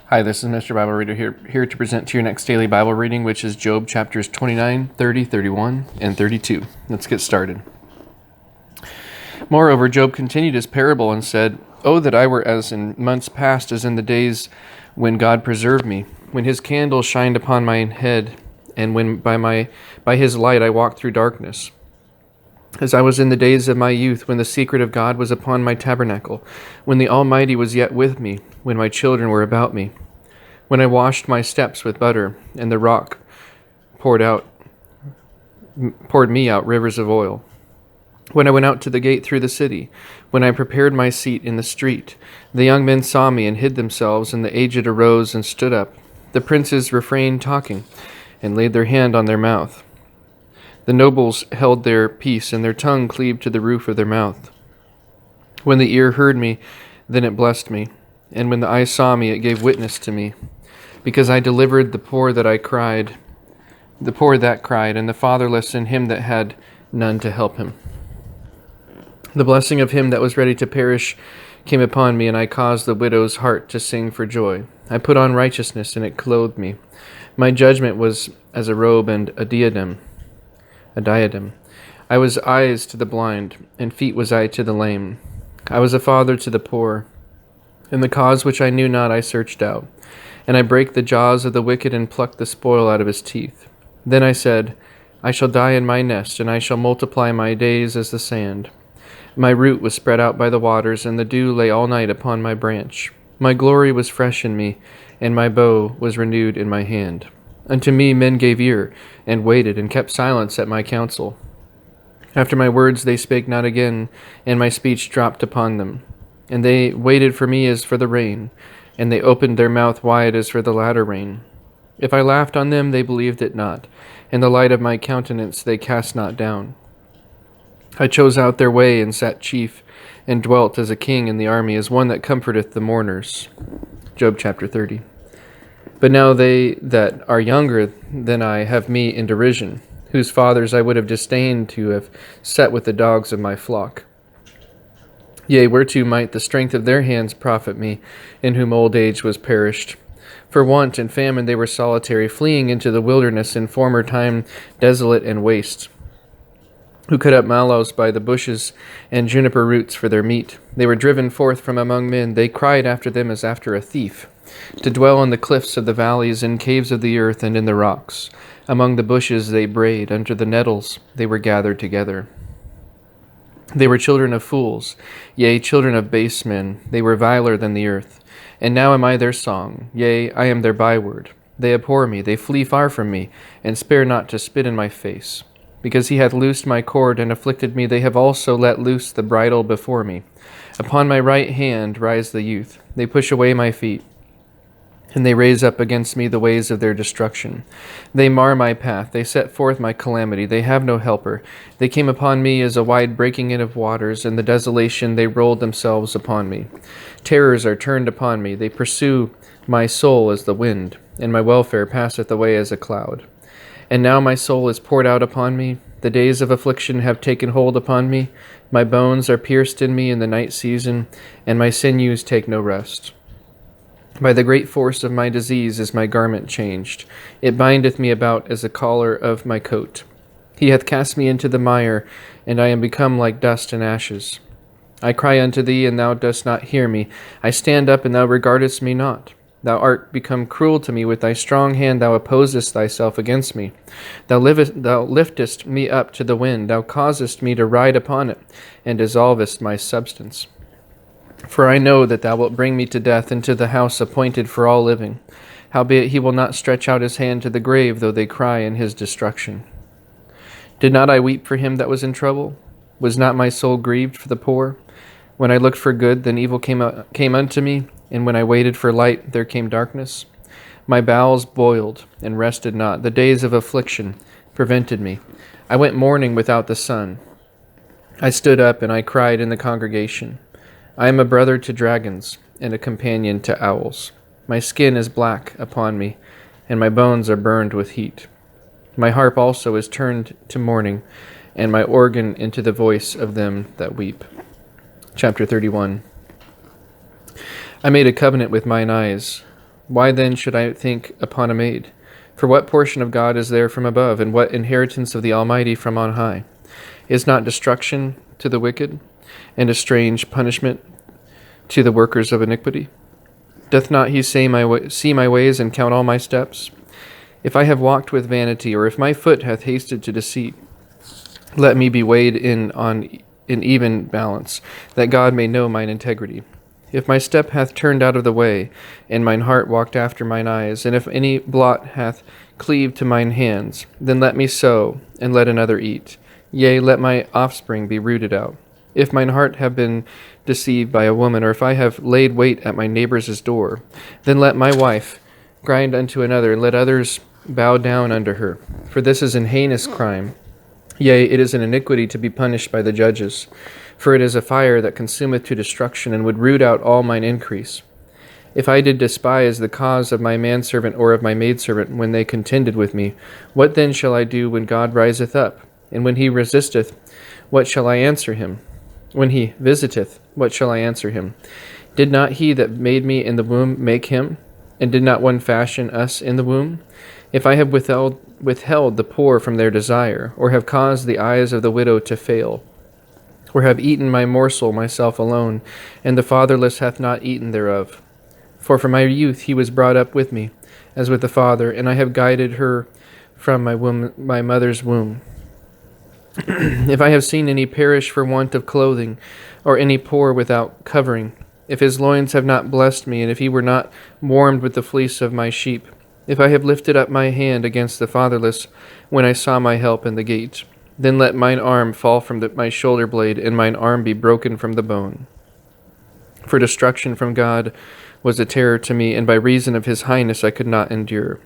Hi, this is Mr. Bible Reader here to present to your next daily Bible reading, which is Job chapters 29, 30, 31, and 32. Let's get started. Moreover, Job continued his parable and said, "Oh, that I were as in months past, as in the days when God preserved me, when his candle shined upon my head, and when by his light I walked through darkness. As I was in the days of my youth, when the secret of God was upon my tabernacle, when the Almighty was yet with me, when my children were about me, when I washed my steps with butter, and the rock poured me out rivers of oil. When I went out to the gate through the city, when I prepared my seat in the street, the young men saw me and hid themselves, and the aged arose and stood up. The princes refrained talking, and laid their hand on their mouth. The nobles held their peace, and their tongue cleaved to the roof of their mouth. When the ear heard me, then it blessed me, and when the eye saw me, it gave witness to me. Because I delivered the poor that cried, and the fatherless, and him that had none to help him. The blessing of him that was ready to perish came upon me, and I caused the widow's heart to sing for joy. I put on righteousness, and it clothed me. My judgment was as a robe and a diadem. I was eyes to the blind, and feet was I to the lame. I was a father to the poor, and the cause which I knew not I searched out. And I brake the jaws of the wicked, and plucked the spoil out of his teeth. Then I said, I shall die in my nest, and I shall multiply my days as the sand. My root was spread out by the waters, and the dew lay all night upon my branch. My glory was fresh in me, and my bow was renewed in my hand. Unto me men gave ear, and waited, and kept silence at my counsel. After my words they spake not again, and my speech dropped upon them. And they waited for me as for the rain, and they opened their mouth wide as for the latter rain. If I laughed on them, they believed it not, and the light of my countenance they cast not down. I chose out their way, and sat chief, and dwelt as a king in the army, as one that comforteth the mourners." Job chapter 30. But now they that are younger than I have me in derision, whose fathers I would have disdained to have set with the dogs of my flock. Yea, whereto might the strength of their hands profit me, in whom old age was perished? For want and famine they were solitary, fleeing into the wilderness in former time, desolate and waste, who cut up mallows by the bushes and juniper roots for their meat. They were driven forth from among men. They cried after them as after a thief, to dwell on the cliffs of the valleys, in caves of the earth, and in the rocks. Among the bushes they brayed, under the nettles they were gathered together. They were children of fools, yea, children of base men. They were viler than the earth. And now am I their song, yea, I am their byword. They abhor me, they flee far from me, and spare not to spit in my face. Because he hath loosed my cord and afflicted me, they have also let loose the bridle before me. Upon my right hand rise the youth. They push away my feet, and they raise up against me the ways of their destruction. They mar my path, they set forth my calamity, they have no helper. They came upon me as a wide breaking in of waters, and the desolation they rolled themselves upon me. Terrors are turned upon me, they pursue my soul as the wind, and my welfare passeth away as a cloud. And now my soul is poured out upon me, the days of affliction have taken hold upon me, my bones are pierced in me in the night season, and my sinews take no rest. By the great force of my disease is my garment changed. It bindeth me about as a collar of my coat. He hath cast me into the mire, and I am become like dust and ashes. I cry unto thee, and thou dost not hear me. I stand up, and thou regardest me not. Thou art become cruel to me. With thy strong hand thou opposest thyself against me. Thou liftest me up to the wind. Thou causest me to ride upon it, and dissolvest my substance. For I know that thou wilt bring me to death, into the house appointed for all living. Howbeit he will not stretch out his hand to the grave, though they cry in his destruction. Did not I weep for him that was in trouble? Was not my soul grieved for the poor? When I looked for good, then evil came unto me, and when I waited for light, there came darkness. My bowels boiled, and rested not. The days of affliction prevented me. I went mourning without the sun. I stood up, and I cried in the congregation. I am a brother to dragons, and a companion to owls. My skin is black upon me, and my bones are burned with heat. My harp also is turned to mourning, and my organ into the voice of them that weep. Chapter 31. I made a covenant with mine eyes. Why then should I think upon a maid? For what portion of God is there from above, and what inheritance of the Almighty from on high? Is not destruction to the wicked, and a strange punishment to the workers of iniquity? Doth not he see my ways and count all my steps? If I have walked with vanity, or if my foot hath hasted to deceit, let me be weighed in even balance, that God may know mine integrity. If my step hath turned out of the way, and mine heart walked after mine eyes, and if any blot hath cleaved to mine hands, then let me sow, and let another eat. Yea, let my offspring be rooted out. If mine heart have been deceived by a woman, or if I have laid wait at my neighbor's door, then let my wife grind unto another, and let others bow down under her. For this is an heinous crime. Yea, it is an iniquity to be punished by the judges. For it is a fire that consumeth to destruction, and would root out all mine increase. If I did despise the cause of my manservant or of my maidservant when they contended with me, what then shall I do when God riseth up? And when he resisteth, what shall I answer him? When he visiteth, what shall I answer him? Did not he that made me in the womb make him? And did not one fashion us in the womb? If I have withheld the poor from their desire, or have caused the eyes of the widow to fail, or have eaten my morsel myself alone, and the fatherless hath not eaten thereof. For from my youth he was brought up with me, as with a father, and I have guided her from my mother's womb. If I have seen any perish for want of clothing, or any poor without covering, if his loins have not blessed me, and if he were not warmed with the fleece of my sheep, if I have lifted up my hand against the fatherless, when I saw my help in the gate, then let mine arm fall from my shoulder blade, and mine arm be broken from the bone. For destruction from God was a terror to me, and by reason of his highness I could not endure.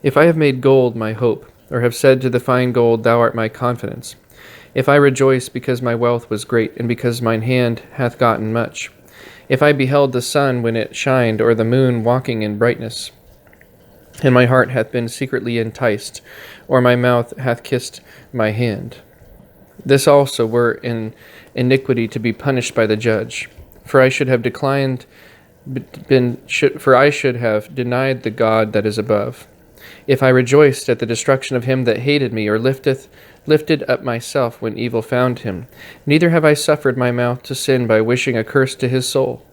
If I have made gold my hope, or have said to the fine gold, Thou art my confidence, if I rejoice because my wealth was great, and because mine hand hath gotten much, if I beheld the sun when it shined, or the moon walking in brightness, and my heart hath been secretly enticed, or my mouth hath kissed my hand, this also were in iniquity to be punished by the judge. For I should have I should have denied the God that is above. If I rejoiced at the destruction of him that hated me, or lifted up myself when evil found him, neither have I suffered my mouth to sin by wishing a curse to his soul.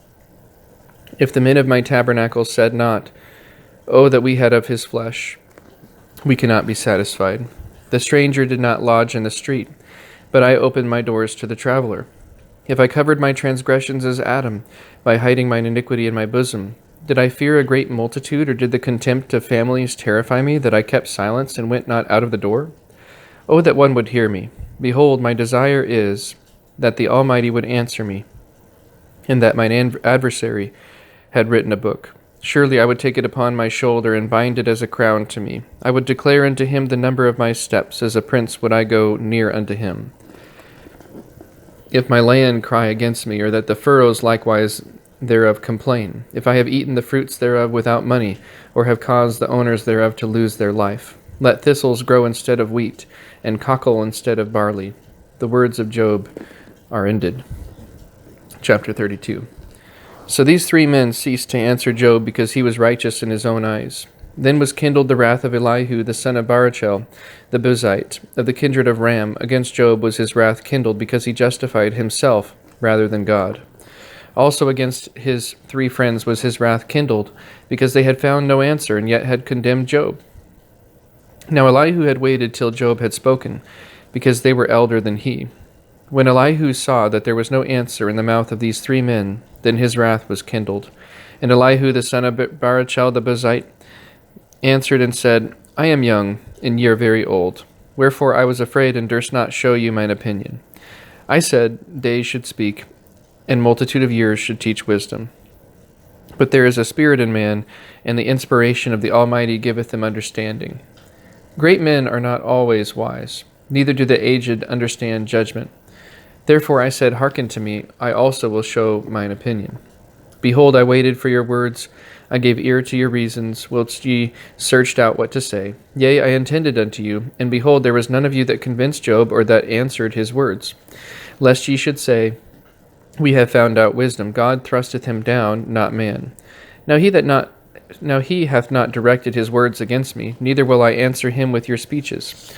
If the men of my tabernacle said not, O that we had of his flesh, we cannot be satisfied. The stranger did not lodge in the street, but I opened my doors to the traveler. If I covered my transgressions as Adam, by hiding mine iniquity in my bosom, did I fear a great multitude, or did the contempt of families terrify me, that I kept silence and went not out of the door? Oh, that one would hear me. Behold, my desire is that the Almighty would answer me, and that mine adversary had written a book. Surely I would take it upon my shoulder, and bind it as a crown to me. I would declare unto him the number of my steps. As a prince would I go near unto him. If my land cry against me, or that the furrows likewise thereof complain, if I have eaten the fruits thereof without money, or have caused the owners thereof to lose their life, let thistles grow instead of wheat, and cockle instead of barley. The words of Job are ended. Chapter 32. So these three men ceased to answer Job, because he was righteous in his own eyes. Then was kindled the wrath of Elihu the son of Barachel, the Buzite, of the kindred of Ram. Against Job was his wrath kindled, because he justified himself rather than God. Also against his three friends was his wrath kindled, because they had found no answer, and yet had condemned Job. Now Elihu had waited till Job had spoken, because they were elder than he. When Elihu saw that there was no answer in the mouth of these three men, then his wrath was kindled. And Elihu the son of Barachel the Buzite answered and said, I am young, and ye are very old. Wherefore I was afraid, and durst not show you mine opinion. I said, Days should speak, and multitude of years should teach wisdom. But there is a spirit in man, and the inspiration of the Almighty giveth him understanding. Great men are not always wise, neither do the aged understand judgment. Therefore I said, Hearken to me, I also will show mine opinion. Behold, I waited for your words, I gave ear to your reasons, whilst ye searched out what to say. Yea, I intended unto you, and behold, there was none of you that convinced Job, or that answered his words. Lest ye should say, We have found out wisdom. God thrusteth him down, not man. Now he that Now he hath not directed his words against me, neither will I answer him with your speeches.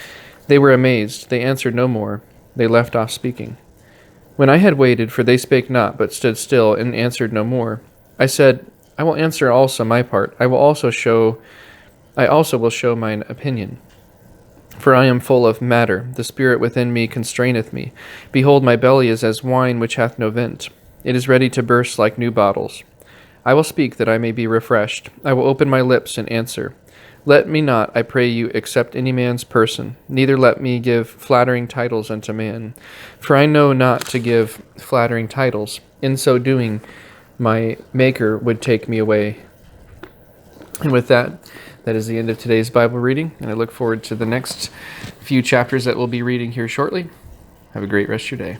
They were amazed, they answered no more, they left off speaking. When I had waited, for they spake not, but stood still, and answered no more, I said, I will answer also my part. I also will show mine opinion. For I am full of matter, the spirit within me constraineth me. Behold, my belly is as wine which hath no vent. It is ready to burst like new bottles. I will speak that I may be refreshed. I will open my lips and answer. Let me not, I pray you, accept any man's person, neither let me give flattering titles unto man. For I know not to give flattering titles. In so doing, my Maker would take me away. And with that is the end of today's Bible reading, and I look forward to the next few chapters that we'll be reading here shortly. Have a great rest of your day.